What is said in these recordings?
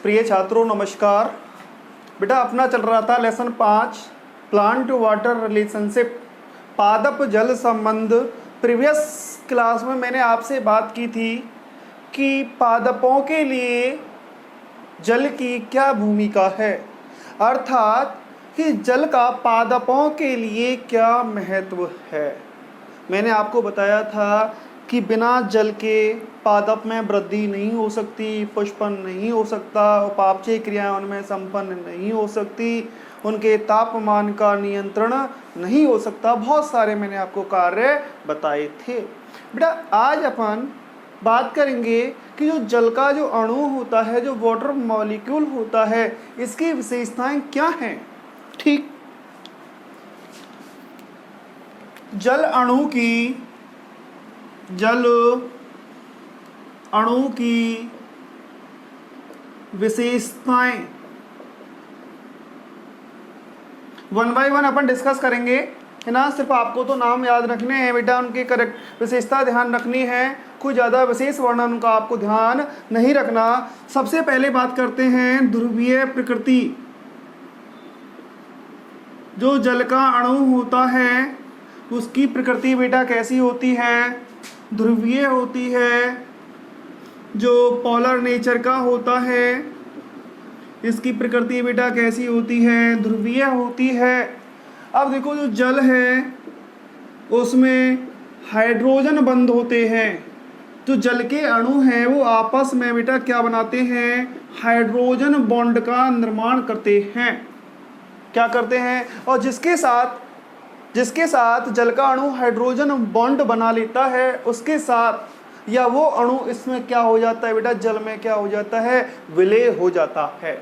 प्रिय छात्रों नमस्कार। बेटा अपना चल रहा था लेसन 5 प्लांट वाटर रिलेशनशिप, पादप जल संबंध। प्रीवियस क्लास में मैंने आपसे बात की थी कि पादपों के लिए जल की क्या भूमिका है, अर्थात कि जल का पादपों के लिए क्या महत्व है। मैंने आपको बताया था कि बिना जल के पादप में वृद्धि नहीं हो सकती, पुष्पन नहीं हो सकता, उपापचय क्रियाएं उनमें संपन्न नहीं हो सकती, उनके तापमान का नियंत्रण नहीं हो सकता। बहुत सारे मैंने आपको कार्य बताए थे। बेटा आज अपन बात करेंगे कि जो जल का जो अणु होता है, जो वाटर मॉलिक्यूल होता है, इसकी विशेषताएं क्या हैं। ठीक, जल अणु की विशेषताएं 1 बाय 1 अपन डिस्कस करेंगे, है ना। सिर्फ आपको तो नाम याद रखने हैं बेटा, उनकी करेक्ट विशेषता ध्यान रखनी है, कोई ज़्यादा विशेष वर्णन का आपको ध्यान नहीं रखना। सबसे पहले बात करते हैं ध्रुवीय प्रकृति। जो जल का अणु होता है उसकी प्रकृति बेटा कैसी होती है, ध्रुवीय होती है। जो पोलर नेचर का होता है इसकी प्रकृति बेटा कैसी होती है, ध्रुवीय होती है। अब देखो जो जल है उसमें हाइड्रोजन बंध होते हैं। जो जल के अणु हैं वो आपस में बेटा क्या बनाते हैं, हाइड्रोजन बॉन्ड का निर्माण करते हैं। क्या करते हैं, और जिसके साथ जल का अणु हाइड्रोजन बॉन्ड बना लेता है, उसके साथ या वो अणु इसमें क्या हो जाता है बेटा, जल में क्या हो जाता है, विलय हो जाता है।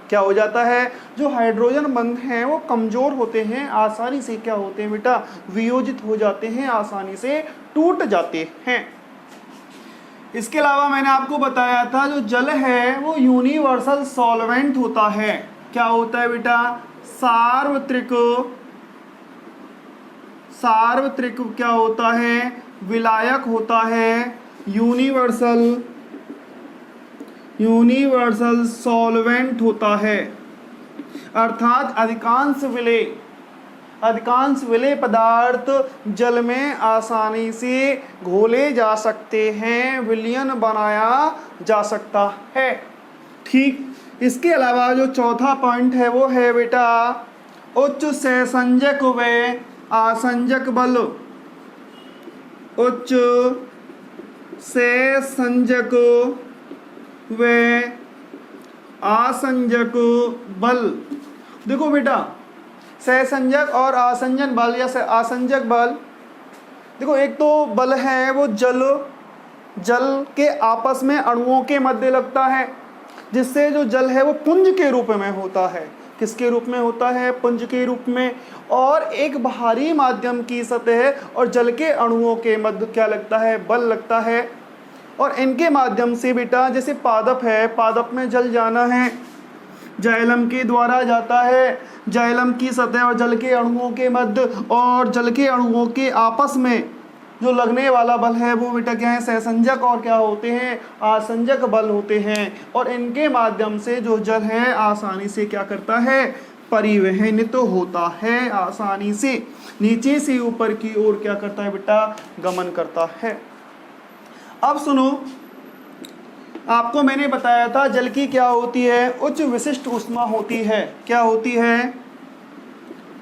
क्या हो जाता है, जो हाइड्रोजन बंध हैं वो कमजोर होते हैं, आसानी से क्या होते हैं बेटा, वियोजित हो जाते हैं, आसानी से टूट जाते हैं। इसके अलावा मैंने आपको बताया था जो जल है वो यूनिवर्सल सॉल्वेंट होता है। क्या होता है बेटा, सार्वत्रिक क्या होता है, विलायक होता है, यूनिवर्सल सॉल्वेंट होता है। अर्थात अधिकांश विलेय पदार्थ जल में आसानी से घोले जा सकते हैं, विलयन बनाया जा सकता है। ठीक, इसके अलावा जो चौथा पॉइंट है वो है बेटा उच्च सहसंजक व आसंजक बल। उच्च सहसंजक व आसंजक बल। देखो बेटा सहसंजक और आसंजन बल या आसंजक बल, देखो एक तो बल है वो जल के आपस में अणुओं के मध्य लगता है, जिससे जो जल है वो पुंज के रूप में होता है। किसके रूप में होता है, पुंज के रूप में। और एक बाहरी माध्यम की सतह और जल के अणुओं के मध्य क्या लगता है, बल लगता है। और इनके माध्यम से बेटा जैसे पादप है, पादप में जल जाना है, जाइलम के द्वारा जाता है। जाइलम की सतह और जल के अणुओं के मध्य और जल के अणुओं के आपस में जो लगने वाला बल है वो बेटा क्या है, सहसंजक और क्या होते हैं, आसंजक बल होते हैं। और इनके माध्यम से जो जल है आसानी से क्या करता है, परिवहनित तो होता है, आसानी से नीचे से ऊपर की ओर क्या करता है बेटा, गमन करता है। अब सुनो, आपको मैंने बताया था जल की क्या होती है, उच्च विशिष्ट ऊष्मा होती है। क्या होती है,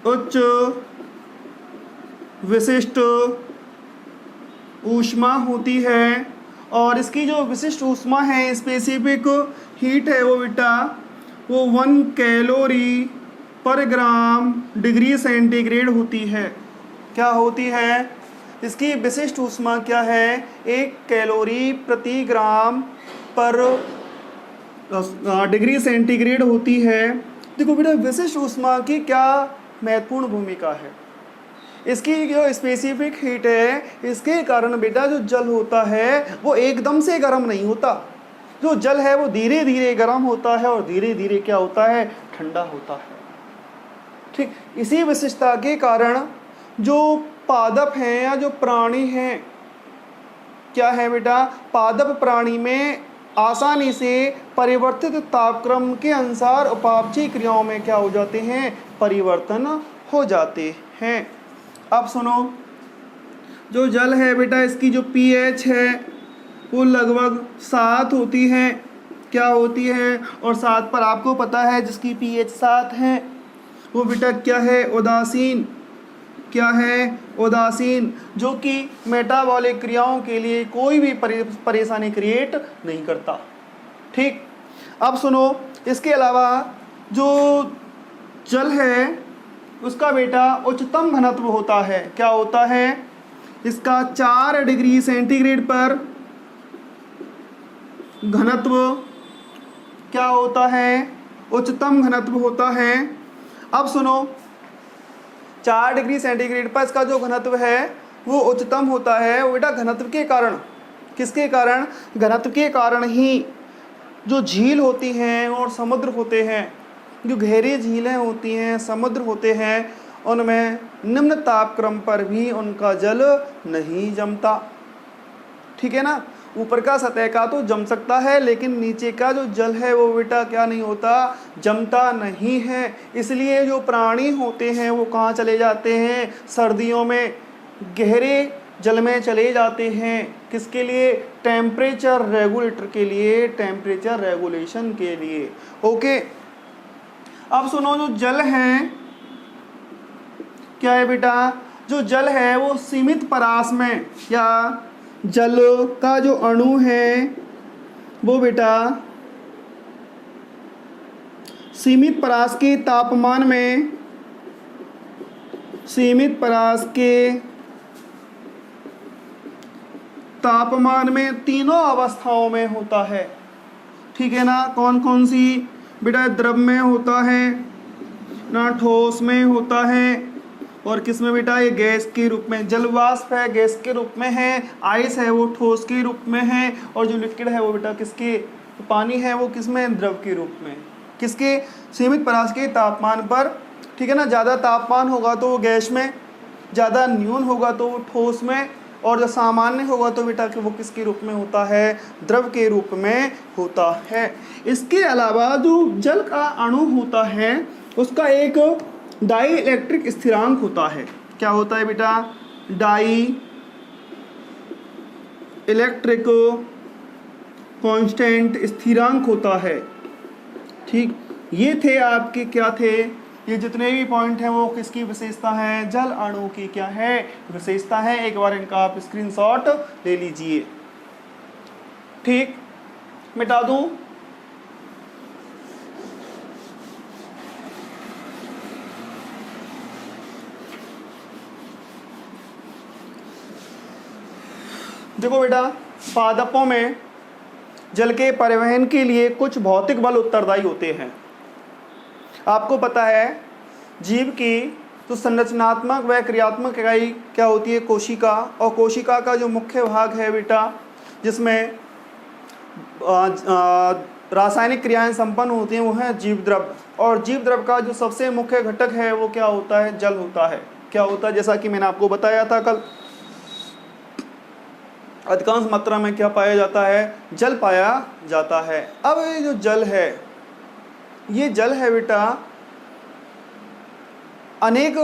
उच्च विशिष्ट ऊष्मा होती है। और इसकी जो विशिष्ट ऊष्मा है, स्पेसिफिक हीट है वो बेटा वो 1 कैलोरी पर ग्राम डिग्री सेंटीग्रेड होती है। क्या होती है, इसकी विशिष्ट ऊष्मा क्या है, 1 कैलोरी प्रति ग्राम पर डिग्री सेंटीग्रेड होती है। देखो बेटा विशिष्ट ऊष्मा की क्या महत्वपूर्ण भूमिका है, इसकी जो स्पेसिफिक हीट है इसके कारण बेटा जो जल होता है वो एकदम से गर्म नहीं होता। जो जल है वो धीरे धीरे गर्म होता है और धीरे धीरे क्या होता है, ठंडा होता है। ठीक, इसी विशिष्टता के कारण जो पादप हैं या जो प्राणी हैं, क्या है बेटा, पादप प्राणी में आसानी से परिवर्तित तापक्रम के अनुसार उपापचयी क्रियाओं में क्या हो जाते हैं, परिवर्तन हो जाते हैं। अब सुनो, जो जल है बेटा इसकी जो पीएच है वो लगभग 7 होती है, क्या होती है, और 7 पर आपको पता है जिसकी पीएच 7 है वो बेटा क्या है, उदासीन, क्या है, उदासीन, जो कि मेटाबॉलिक क्रियाओं के लिए कोई भी परेशानी क्रिएट नहीं करता। ठीक, अब सुनो, इसके अलावा जो जल है उसका बेटा उच्चतम घनत्व होता है, क्या होता है, इसका 4 डिग्री सेंटीग्रेड पर घनत्व क्या होता है, उच्चतम घनत्व होता है। अब सुनो, 4 डिग्री सेंटीग्रेड पर इसका जो घनत्व है वो उच्चतम होता है, वो बेटा घनत्व के कारण, किसके कारण, घनत्व के कारण ही जो झील होती हैं और समुद्र होते हैं, जो गहरी झीलें होती हैं, समुद्र होते हैं, उनमें निम्न तापक्रम पर भी उनका जल नहीं जमता। ठीक है ना, ऊपर का सतह का तो जम सकता है लेकिन नीचे का जो जल है वो बेटा क्या नहीं होता, जमता नहीं है। इसलिए जो प्राणी होते हैं वो कहाँ चले जाते हैं, सर्दियों में गहरे जल में चले जाते हैं, किसके लिए, टेम्परेचर रेगुलेटर के लिए, टेम्परेचर रेगुलेशन के लिए। ओके, अब सुनो, जो जल है क्या है बेटा, जो जल है वो सीमित परास में, या जल का जो अणु है वो बेटा सीमित परास के तापमान में, सीमित परास के तापमान में तीनों अवस्थाओं में होता है। ठीक है ना, कौन कौन सी बेटा, द्रव में होता है ना, ठोस में होता है, और किस में बेटा, ये गैस के रूप में, जल वाष्प है गैस के रूप में है, आइस है वो ठोस के रूप में है, और जो लिक्विड है वो बेटा किसके, पानी है वो किस में, द्रव के रूप में, किसके, सीमित परास के तापमान पर। ठीक है ना, ज़्यादा तापमान होगा तो वो गैस में, ज़्यादा न्यून होगा तो वो ठोस में, और जो सामान्य होगा तो बेटा कि वो किसके रूप में होता है, द्रव के रूप में होता है। इसके अलावा जो जल का अणु होता है उसका एक डाई इलेक्ट्रिक स्थिरांक होता है, क्या होता है बेटा, डाई इलेक्ट्रिक कांस्टेंट स्थिरांक होता है। ठीक, ये थे आपके, क्या थे, ये जितने भी पॉइंट हैं वो किसकी विशेषता है, जल अणु की क्या है, विशेषता है। एक बार इनका आप स्क्रीनशॉट ले लीजिए। ठीक, मिटा दूं, देखो बेटा, पादपों में जल के परिवहन के लिए कुछ भौतिक बल उत्तरदायी होते हैं। आपको पता है जीव की तो संरचनात्मक व क्रियात्मक इकाई क्या होती है, कोशिका, और कोशिका का जो मुख्य भाग है बेटा जिसमें रासायनिक क्रियाएं संपन्न होती हैं वो है जीव द्रव, और जीव द्रव का जो सबसे मुख्य घटक है वो क्या होता है, जल होता है। क्या होता है, जैसा कि मैंने आपको बताया था कल, अधिकांश मात्रा में क्या पाया जाता है, जल पाया जाता है। अब ये जो जल है, ये जल है बेटा अनेक,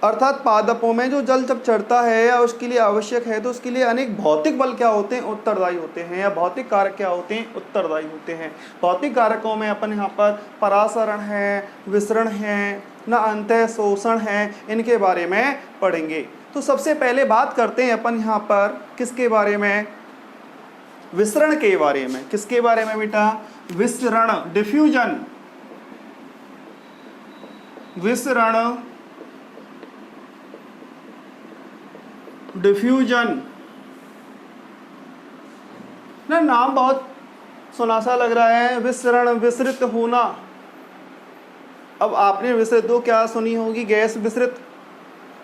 अर्थात पादपों में जो जल जब चढ़ता है या उसके लिए आवश्यक है तो उसके लिए अनेक भौतिक बल क्या होते हैं, उत्तरदायी होते हैं, या भौतिक कारक क्या होते हैं, उत्तरदायी होते हैं। भौतिक कारकों में अपन यहाँ पर परासरण है, विसरण है ना, अंतः शोषण है, इनके बारे में पढ़ेंगे। तो सबसे पहले बात करते हैं अपन यहाँ पर किसके बारे में, विसरण के बारे में। किसके बारे में बेटा, विसरण, डिफ्यूजन, विसरण, डिफ्यूजन ना, नाम बहुत सुना सा लग रहा है, विसरण, विसरित होना। अब आपने विसरित तो क्या सुनी होगी, गैस विसरित,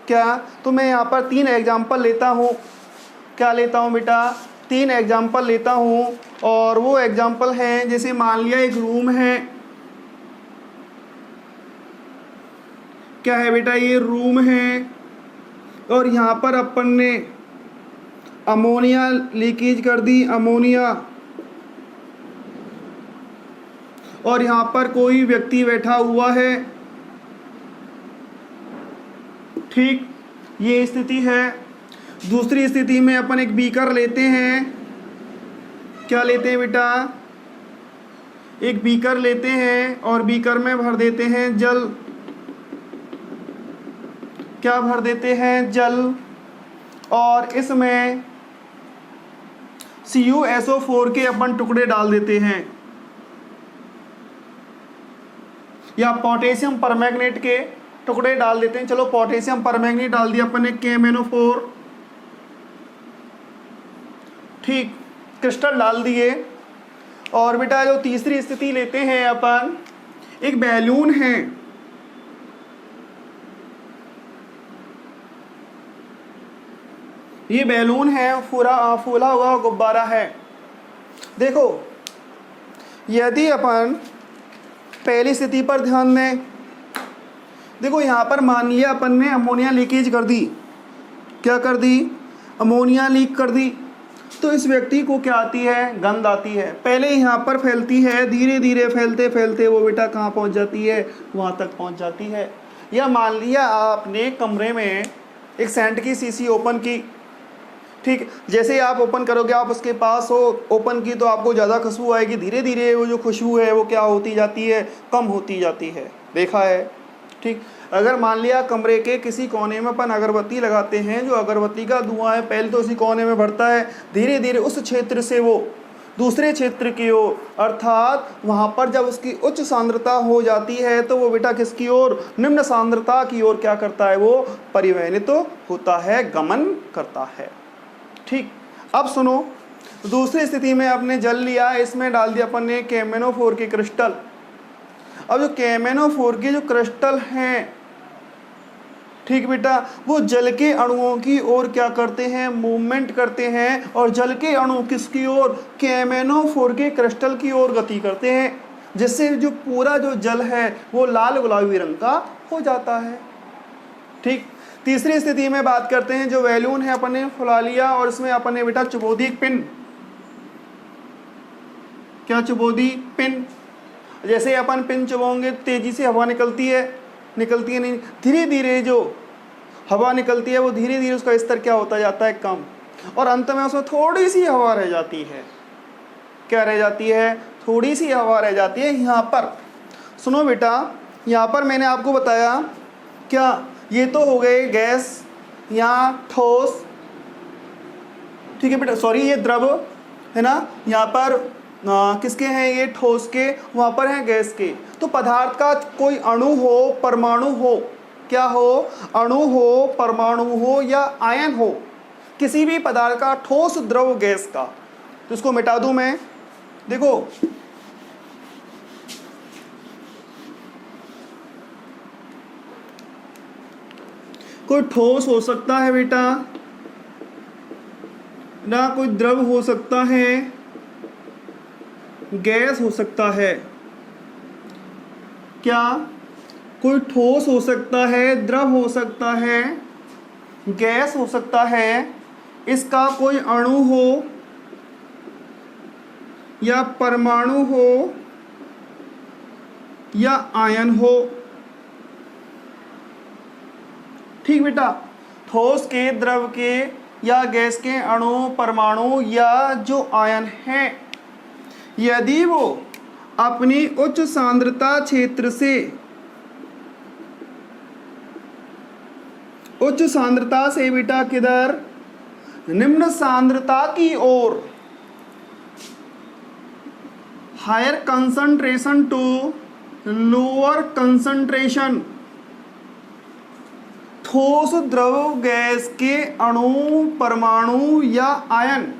क्या, तो मैं यहाँ पर 3 एग्जाम्पल लेता हूँ। क्या लेता हूँ बेटा, 3 एग्जाम्पल लेता हूँ, और वो एग्जाम्पल हैं, जैसे मान लिया एक रूम है, क्या है बेटा, ये रूम है, और यहाँ पर अपन ने अमोनिया लीकेज कर दी, अमोनिया, और यहाँ पर कोई व्यक्ति बैठा हुआ है। ठीक, ये स्थिति है। दूसरी स्थिति में अपन एक बीकर लेते हैं। क्या लेते हैं बेटा? एक बीकर लेते हैं और बीकर में भर देते हैं जल। क्या भर देते हैं? जल। और इसमें CuSO4 के अपन टुकड़े डाल देते हैं, या पोटेशियम परमैंगनेट के टुकड़े डाल देते हैं। चलो पोटेशियम परमैंगनेट डाल दिया अपन ने, KMnO4। ठीक, क्रिस्टल डाल दिए। और बेटा जो तीसरी स्थिति लेते हैं अपन, एक बैलून है। ये बैलून है, फूला हुआ गुब्बारा है। देखो, यदि अपन पहली स्थिति पर ध्यान दें, देखो यहाँ पर मान लिया अपन ने अमोनिया लीकेज कर दी। क्या कर दी? अमोनिया लीक कर दी। तो इस व्यक्ति को क्या आती है? गंध आती है। पहले यहाँ पर फैलती है, धीरे धीरे फैलते फैलते वो बेटा कहाँ पहुँच जाती है? वहाँ तक पहुँच जाती है। या मान लिया आपने कमरे में एक सेंट की शीशी ओपन की। ठीक, जैसे ही आप ओपन करोगे, आप उसके पास हो, ओपन की, तो आपको ज़्यादा खुशबू आएगी। धीरे धीरे वो जो खुशबू है वो क्या होती जाती है? कम होती जाती है। देखा है? ठीक, अगर मान लिया कमरे के किसी कोने में अपन अगरबत्ती लगाते हैं, जो अगरबत्ती का धुआं है पहले तो उसी कोने में बढ़ता है, धीरे धीरे उस क्षेत्र से वो दूसरे क्षेत्र की ओर, अर्थात वहाँ पर जब उसकी उच्च सांद्रता हो जाती है तो वो बेटा किसकी ओर? निम्न सांद्रता की ओर क्या करता है? वो परिवहनित तो होता है, गमन करता है। ठीक, अब सुनो, दूसरी स्थिति में आपने जल लिया, इसमें डाल दिया अपन ने KMnO4 के क्रिस्टल। अब जो KMnO4 के जो क्रिस्टल हैं, ठीक बेटा, वो जल के अणुओं की ओर क्या करते हैं? मूवमेंट करते हैं। और जल के अणु किसकी ओर? KMnO4 के क्रिस्टल की ओर गति करते हैं, जिससे जो पूरा जो जल है वो लाल गुलाबी रंग का हो जाता है। ठीक, तीसरी स्थिति में बात करते हैं। जो बैलून है अपन ने फुला लिया और इसमें अपन ने बेटा चुबो दी पिन। क्या चुबो दी? पिन। जैसे अपन पिन चुबाओगे तेजी से हवा निकलती है नहीं, धीरे धीरे जो हवा निकलती है वो धीरे धीरे उसका स्तर क्या होता जाता है? कम। और अंत में उसमें थोड़ी सी हवा रह जाती है। क्या रह जाती है? थोड़ी सी हवा रह जाती है। यहाँ पर सुनो बेटा, यहाँ पर मैंने आपको बताया क्या, ये तो हो गए गैस या ठोस। ठीक है बेटा, सॉरी ये द्रव है ना, यहाँ पर किसके हैं? ये ठोस के, वहाँ पर हैं गैस के। तो पदार्थ का कोई अणु हो, परमाणु हो, क्या हो? अणु हो, परमाणु हो या आयन हो, किसी भी पदार्थ का, ठोस, द्रव, गैस का, तो इसको मिटा दूं मैं। देखो कोई ठोस हो सकता है बेटा ना, कोई द्रव हो सकता है, गैस हो सकता है। क्या? कोई ठोस हो सकता है, द्रव हो सकता है, गैस हो सकता है, इसका कोई अणु हो या परमाणु हो या आयन हो। ठीक बेटा, ठोस के, द्रव के या गैस के अणु, परमाणु या जो आयन हैं, यदि वो अपनी उच्च सांद्रता क्षेत्र से उच्च सांद्रता से बेटा किधर? निम्न सांद्रता की ओर, higher concentration to lower concentration, ठोस, द्रव, गैस के अणु, परमाणु या आयन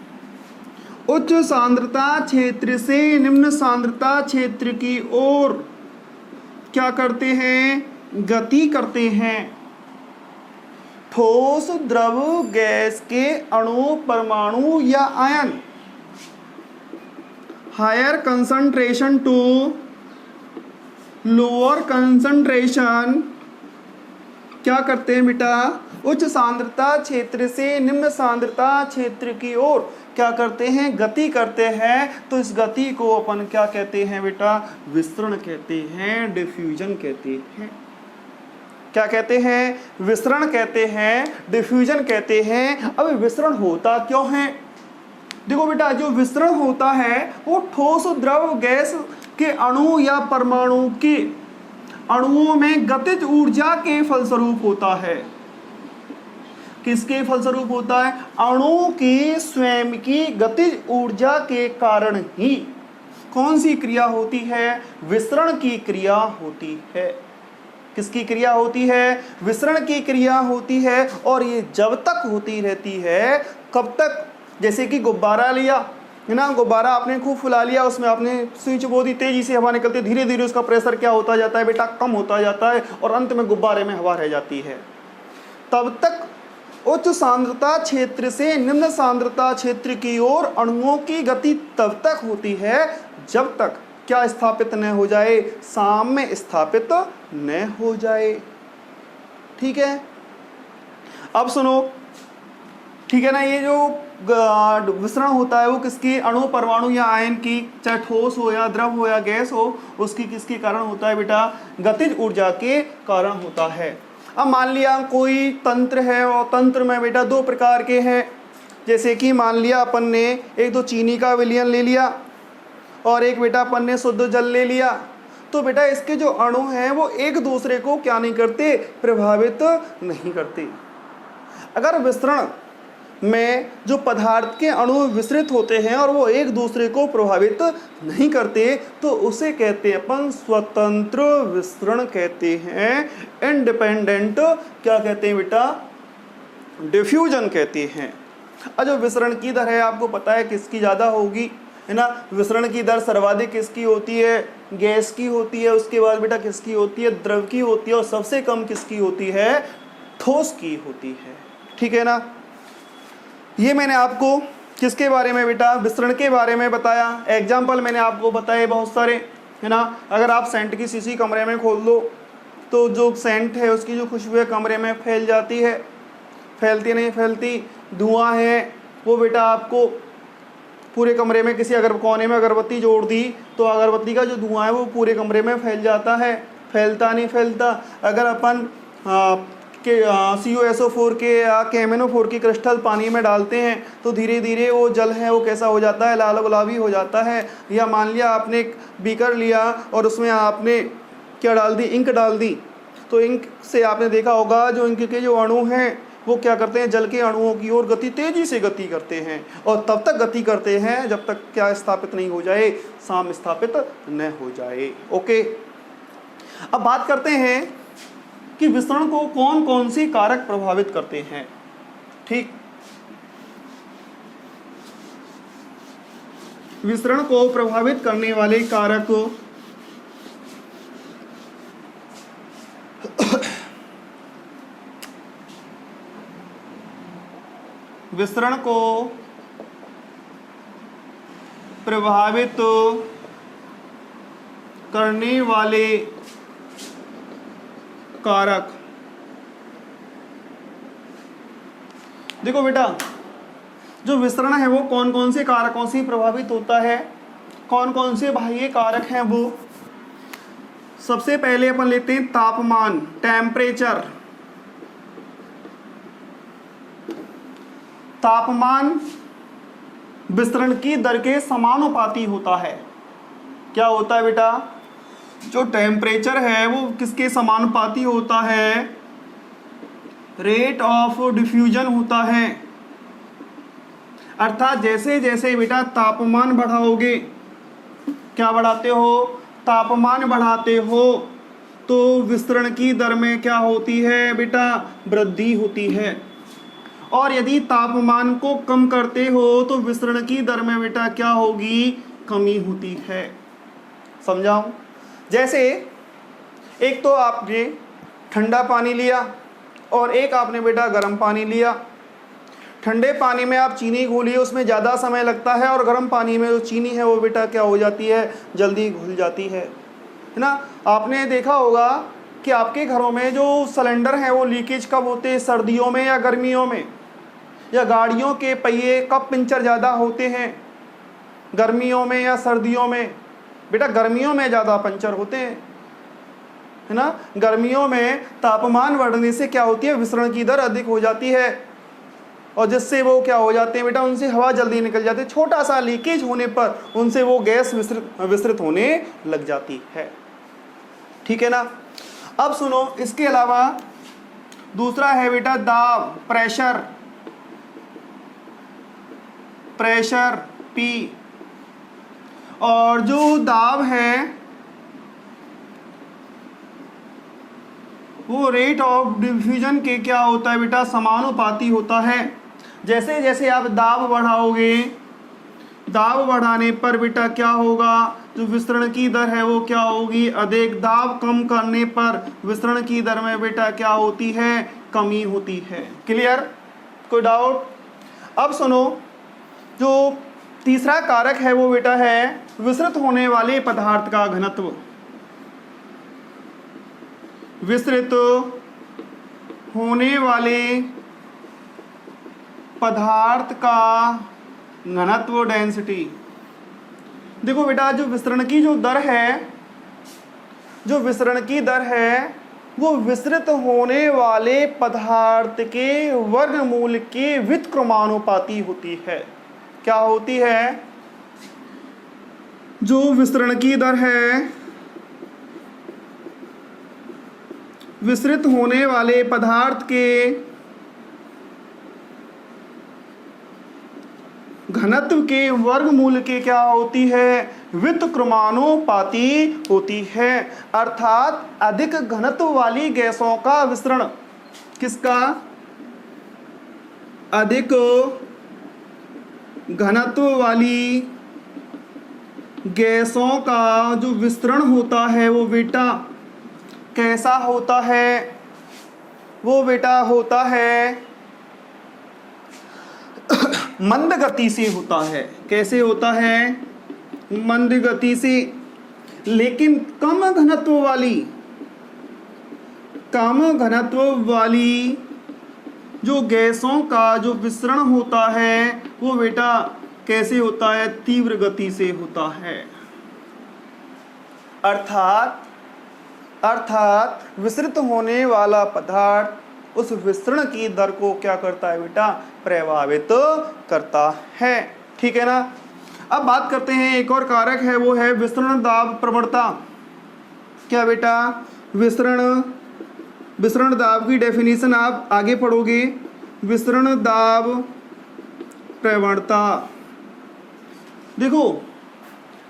उच्च सांद्रता क्षेत्र से निम्न सांद्रता क्षेत्र की ओर क्या करते हैं? गति करते हैं। ठोस, द्रव, गैस के अणु, परमाणु या ion higher concentration to lower concentration क्या करते हैं बेटा, उच्च सांद्रता क्षेत्र से निम्न सांद्रता क्षेत्र की ओर क्या करते हैं, गति करते हैं। तो इस गति को अपन क्या कहते हैं बेटा, विसरण कहते हैं, डिफ्यूजन कहते हैं। क्या कहते हैं, विसरण कहते हैं, डिफ्यूजन कहते हैं। अब विसरण होता क्यों है, देखो बेटा, जो विसरण होता है वो ठोस द्रव गैस के अणु या परमाणु के अणुओं में गतिज ऊर्जा के फलस्वरूप होता है। किसके फलस्वरूप होता है, अणु की स्वयं की गतिज ऊर्जा के कारण ही कौन सी क्रिया होती है, विसरण की क्रिया होती है। किसकी क्रिया होती है, विसरण की क्रिया होती है। और ये जब तक होती रहती है, कब तक, जैसे कि गुब्बारा लिया है ना, गुब्बारा आपने खूब फुला लिया, उसमें आपने स्विच बहुत ही तेजी से हवा निकलती है, धीरे धीरे उसका प्रेशर क्या होता जाता है बेटा, कम होता जाता है और अंत में गुब्बारे में हवा रह जाती है। तब तक उच्च सांद्रता क्षेत्र से निम्न सांद्रता क्षेत्र की ओर अणुओं की गति तब तक होती है जब तक क्या स्थापित न हो जाए, साम्य स्थापित न हो जाए। ठीक है, अब सुनो, ठीक है ना, ये जो विसरण होता है वो किसकी, अणु परमाणु या आयन की, चाहे ठोस हो या द्रव हो या गैस हो, उसकी किसके कारण होता है बेटा, गतिज ऊर्जा के कारण होता है। अब मान लिया कोई तंत्र है और तंत्र में बेटा दो प्रकार के हैं, जैसे कि मान लिया अपन ने एक तो चीनी का विलयन ले लिया और एक बेटा अपन ने शुद्ध जल ले लिया। तो बेटा इसके जो अणु हैं वो एक दूसरे को क्या नहीं करते, प्रभावित नहीं करते। अगर विसरण में जो पदार्थ के अणु विसरित होते हैं और वो एक दूसरे को प्रभावित नहीं करते तो उसे कहते हैं अपन स्वतंत्र विसरण कहते हैं, इंडिपेंडेंट क्या कहते हैं बेटा, डिफ्यूजन कहते हैं। और जो विसरण की दर है आपको पता है किसकी ज़्यादा होगी, है ना, विसरण की दर सर्वाधिक किसकी होती है, गैस की होती है, उसके बाद बेटा किसकी होती है, द्रव की होती है, और सबसे कम किसकी होती है, ठोस की होती है। ठीक है ना, ये मैंने आपको किसके बारे में बेटा, विसरण के बारे में बताया। एग्जाम्पल मैंने आपको बताए बहुत सारे, है ना। अगर आप सेंट की शीशी कमरे में खोल दो तो जो सेंट है उसकी जो खुशबू है कमरे में फैल जाती है, फैलती नहीं फैलती। धुआं है वो बेटा आपको पूरे कमरे में, किसी अगर कोने में अगरबत्ती जोड़ दी तो अगरबत्ती का जो धुआं है वो पूरे कमरे में फैल जाता है, फैलता नहीं फैलता। अगर अपन के CuSO4 के या KMnO4 की क्रिस्टल पानी में डालते हैं तो धीरे धीरे वो जल है वो कैसा हो जाता है, लाल गुलाबी हो जाता है। या मान लिया आपने एक बीकर लिया और उसमें आपने क्या डाल दी, इंक डाल दी, तो इंक से आपने देखा होगा जो इंक के जो अणु हैं वो क्या करते हैं, जल के अणुओं की ओर तेजी से गति करते हैं और तब तक गति करते हैं जब तक क्या स्थापित नहीं हो जाए, साम स्थापित न हो जाए। ओके, अब बात करते हैं कि विसरण को कौन कौन से कारक प्रभावित करते हैं। ठीक, विसरण को प्रभावित करने वाले कारक विसरण को प्रभावित करने वाले कारक, देखो बेटा जो विसरण है वो कौन कौन से कारकों से प्रभावित होता है, कौन कौन से बाह्य कारक हैं वो। सबसे पहले अपन लेते हैं तापमान, टेम्परेचर। तापमान विसरण की दर के समानुपाती होता है। क्या होता है बेटा, जो टेम्परेचर है वो किसके समानुपाती होता है, रेट ऑफ डिफ्यूजन होता है। अर्थात जैसे जैसे बेटा तापमान बढ़ाओगे, क्या बढ़ाते हो, तापमान बढ़ाते हो तो विसरण की दर में क्या होती है बेटा, वृद्धि होती है। और यदि तापमान को कम करते हो तो विसरण की दर में बेटा क्या होगी, कमी होती है। समझाऊं, जैसे एक तो आपने ठंडा पानी लिया और एक आपने बेटा गर्म पानी लिया। ठंडे पानी में आप चीनी घोलिए, उसमें ज़्यादा समय लगता है, और गर्म पानी में जो चीनी है वो बेटा क्या हो जाती है, जल्दी घुल जाती है ना। आपने देखा होगा कि आपके घरों में जो सिलेंडर हैं वो लीकेज कब होते हैं, सर्दियों में या गर्मियों में, या गाड़ियों के पहिए कब पंचर ज़्यादा होते हैं, गर्मियों में या सर्दियों में? बेटा गर्मियों में ज़्यादा पंचर होते हैं, है ना। गर्मियों में तापमान बढ़ने से क्या होती है, विसरण की दर अधिक हो जाती है, और जिससे वो क्या हो जाते हैं बेटा, उनसे हवा जल्दी निकल जाती है, छोटा सा लीकेज होने पर उनसे वो गैस विसरित होने लग जाती है। ठीक है ना। अब सुनो, इसके अलावा दूसरा है बेटा दाब, प्रेशर, प्रेशर पी। और जो दाब है वो रेट ऑफ डिफ्यूजन के क्या होता है बेटा, समानुपाती होता है। जैसे जैसे आप दाब बढ़ाओगे, दाब बढ़ाने पर बेटा क्या होगा, जो विसरण की दर है वो क्या होगी, अधिक। दाब कम करने पर विसरण की दर में बेटा क्या होती है, कमी होती है। क्लियर, कोई डाउट? अब सुनो, जो तीसरा कारक है वो बेटा है विसरित होने वाले पदार्थ का घनत्व। विसरित होने वाले पदार्थ का घनत्व, डेंसिटी। देखो बेटा, जो विसरण की जो दर है, जो विसरण की दर है वो विसरित होने वाले पदार्थ के वर्गमूल के व्युत्क्रमानुपाती होती है। क्या होती है? जो विसरण की दर है विसरित होने वाले पदार्थ के घनत्व के वर्गमूल के क्या होती है, व्युत्क्रमानुपाती होती है। अर्थात अधिक घनत्व वाली गैसों का विसरण, किसका? अधिक घनत्व वाली गैसों का जो विसरण होता है वो बेटा कैसा होता है, वो बेटा होता है मंद गति से होता है। कैसे होता है? मंद गति से। लेकिन कम घनत्व वाली जो गैसों का जो विसरण होता है वो बेटा कैसे होता है, तीव्र गति से होता है। अर्थात विसरित होने वाला पदार्थ उस विसरण की दर को क्या करता है बेटा, प्रभावित करता है। ठीक है ना। अब बात करते हैं, एक और कारक है वो है विसरण दाब प्रवणता। क्या बेटा? विसरण दाब की डेफिनेशन आप आगे पढ़ोगे। विसरण दाब प्रवणता। देखो,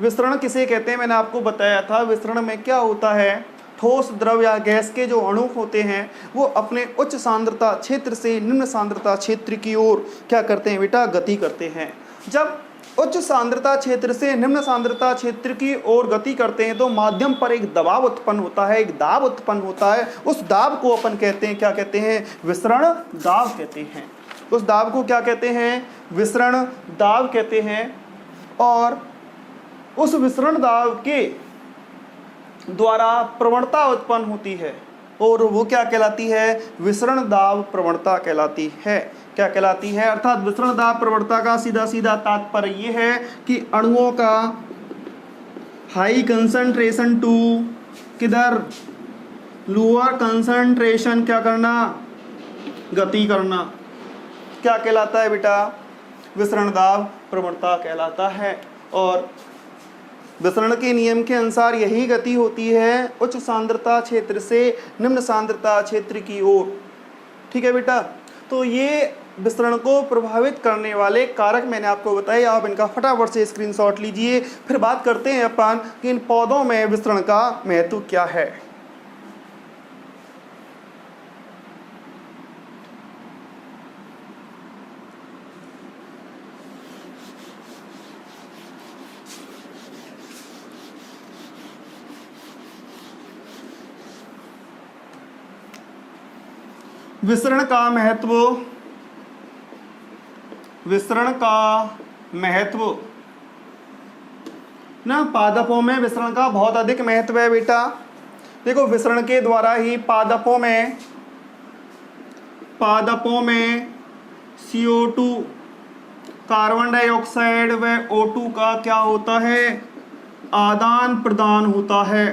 विसरण किसे कहते हैं, मैंने आपको बताया था। विसरण में क्या होता है, ठोस, द्रव या गैस के जो अणु होते हैं वो अपने उच्च सांद्रता क्षेत्र से निम्न सांद्रता क्षेत्र की ओर क्या करते हैं बेटा, गति करते हैं। जब उच्च सांद्रता क्षेत्र से निम्न सांद्रता क्षेत्र की ओर गति करते हैं तो माध्यम पर एक दबाव उत्पन्न होता है, एक दाब उत्पन्न होता है। उस दाब को अपन कहते हैं, क्या कहते हैं, विसरण दाब कहते हैं। उस दाब को क्या कहते हैं, विसरण दाब कहते हैं। और उस विसरण दाब के द्वारा प्रवणता उत्पन्न होती है और वो क्या कहलाती है, विसरण दाब प्रवणता कहलाती है। क्या कहलाती है? अर्थात विसरण दाब प्रवणता का सीधा सीधा तात्पर्य ये है कि अणुओं का हाई कंसंट्रेशन टू किधर, लोअर कंसंट्रेशन क्या करना, गति करना। क्या कहलाता है बेटा, विसरण दाब प्रवणता कहलाता है। और विसरण के नियम के अनुसार यही गति होती है उच्च सांद्रता क्षेत्र से निम्न सांद्रता क्षेत्र की ओर। ठीक है बेटा। तो ये विसरण को प्रभावित करने वाले कारक मैंने आपको बताए। आप इनका फटाफट से स्क्रीनशॉट लीजिए। फिर बात करते हैं अपन कि इन पौधों में विसरण का महत्व क्या है। विसरण का महत्व, विसरण का महत्व ना, पादपों में विसरण का बहुत अधिक महत्व है बेटा। देखो विसरण के द्वारा ही पादपों में CO2 कार्बन डाइऑक्साइड व O2 का क्या होता है, आदान प्रदान होता है।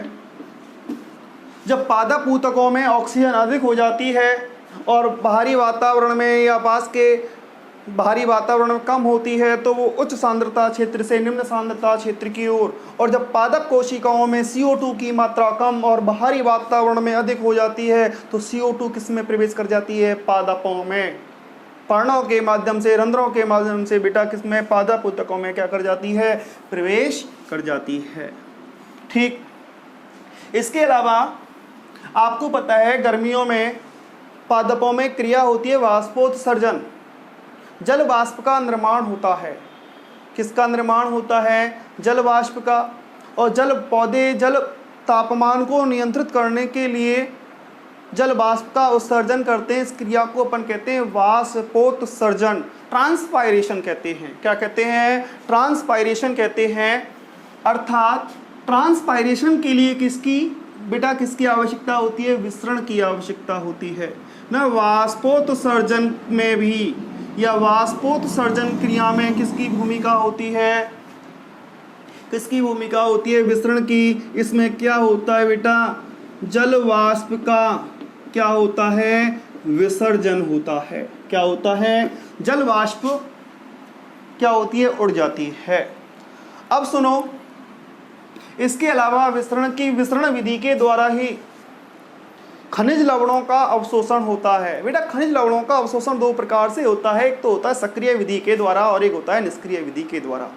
जब पादप ऊतकों में ऑक्सीजन अधिक हो जाती है और बाहरी वातावरण में या पास के बाहरी वातावरण में कम होती है तो वो उच्च सांद्रता क्षेत्र से निम्न सांद्रता क्षेत्र की ओर, और जब पादप कोशिकाओं में CO2 की मात्रा कम और बाहरी वातावरण में अधिक हो जाती है तो CO2 किस में प्रवेश कर जाती है, पादपों में, पर्णों के माध्यम से, रंध्रों के माध्यम से बेटा किस में, पादप ऊतकों में क्या कर जाती है, प्रवेश कर जाती है। ठीक, इसके अलावा आपको पता है गर्मियों में पादपों में क्रिया होती है वाष्पोत्सर्जन, जल वाष्प का निर्माण होता है। किसका निर्माण होता है, जल वाष्प का। और पौधे जल तापमान को नियंत्रित करने के लिए जल वाष्प का उत्सर्जन करते हैं। इस क्रिया को अपन कहते हैं वाष्पोत्सर्जन, ट्रांसपायरेशन कहते हैं। क्या कहते हैं, ट्रांसपायरेशन कहते हैं। अर्थात ट्रांसपायरेशन के लिए किसकी बेटा किसकी आवश्यकता होती है, विसरण की आवश्यकता होती है ना। वाष्पोत्सर्जन में भी या वाष्पोत्सर्जन क्रिया में किसकी भूमिका होती है, किसकी भूमिका होती है, विसरण की। इसमें क्या होता है बेटा, जल वाष्प का क्या होता है, विसर्जन होता है। क्या होता है, जल वाष्प क्या होती है, उड़ जाती है। अब सुनो, इसके अलावा विसरण विधि के द्वारा ही खनिज लवणों का अवशोषण होता है। बेटा खनिज लवणों का अवशोषण दो प्रकार से होता है, एक तो होता है सक्रिय विधि के द्वारा और एक होता है निष्क्रिय विधि के द्वारा।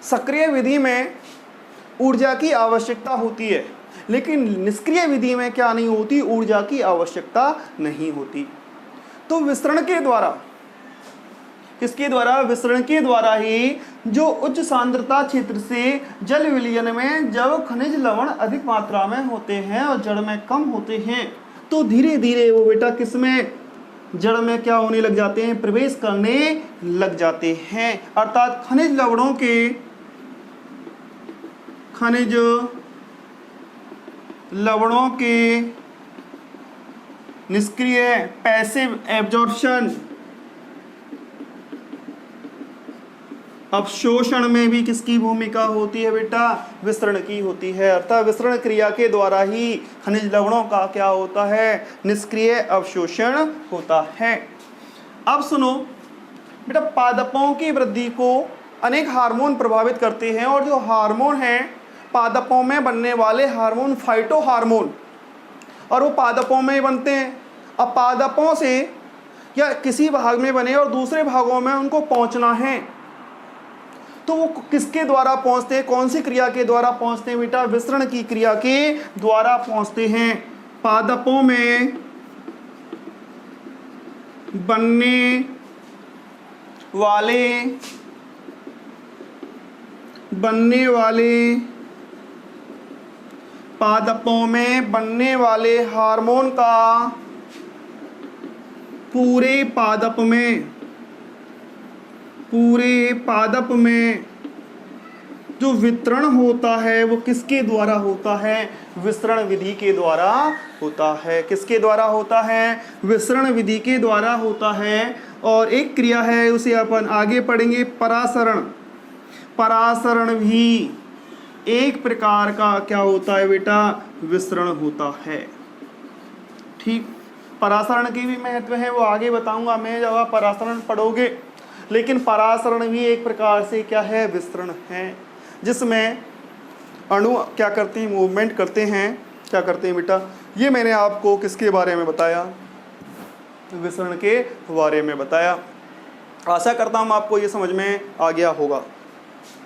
सक्रिय विधि में ऊर्जा की आवश्यकता होती है, लेकिन निष्क्रिय विधि में क्या नहीं होती, ऊर्जा की आवश्यकता नहीं होती। तो विसरण के द्वारा, किसके द्वारा, विसरण के द्वारा ही जो उच्च सांद्रता क्षेत्र से जल विलयन में जब खनिज लवण अधिक मात्रा में होते हैं और जड़ में कम होते हैं तो धीरे धीरे वो बेटा किसमें, जड़ में क्या होने लग जाते हैं, प्रवेश करने लग जाते हैं। अर्थात खनिज लवणों के निष्क्रिय पैसिव एब्जॉर्प्शन, अवशोषण में भी किसकी भूमिका होती है बेटा, विसरण की होती है। अर्थात विसरण क्रिया के द्वारा ही खनिज लवणों का क्या होता है, निष्क्रिय अवशोषण होता है। अब सुनो बेटा, पादपों की वृद्धि को अनेक हार्मोन प्रभावित करते हैं और जो हार्मोन हैं पादपों में बनने वाले हार्मोन फाइटो हार्मोन, और वो पादपों में बनते हैं। अब पादपों से या किसी भाग में बने और दूसरे भागों में उनको पहुंचना है तो वो किसके द्वारा पहुंचते हैं, कौन सी क्रिया के द्वारा पहुंचते हैं बेटा, विसरण की क्रिया के द्वारा पहुंचते हैं। पादपों में बनने वाले पादपों में बनने वाले हार्मोन का पूरे पादप में जो वितरण होता है वो किसके द्वारा होता है, विसरण विधि के द्वारा होता है। किसके द्वारा होता है, विसरण विधि के द्वारा होता है। और एक क्रिया है उसे अपन आगे पढ़ेंगे, परासरण। परासरण भी एक प्रकार का क्या होता है बेटा, विसरण होता है। ठीक, परासरण की भी महत्व है, वो आगे बताऊंगा मैं जब आप परासरण पढ़ोगे। लेकिन परासरण भी एक प्रकार से क्या है, विसरण है, जिसमें अणु क्या करते हैं, मूवमेंट करते हैं। क्या करते हैं बेटा, ये मैंने आपको किसके बारे में बताया, विसरण के बारे में बताया। आशा करता हूँ आपको ये समझ में आ गया होगा।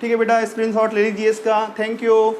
ठीक है बेटा, स्क्रीनशॉट ले लीजिए इसका। Thank you.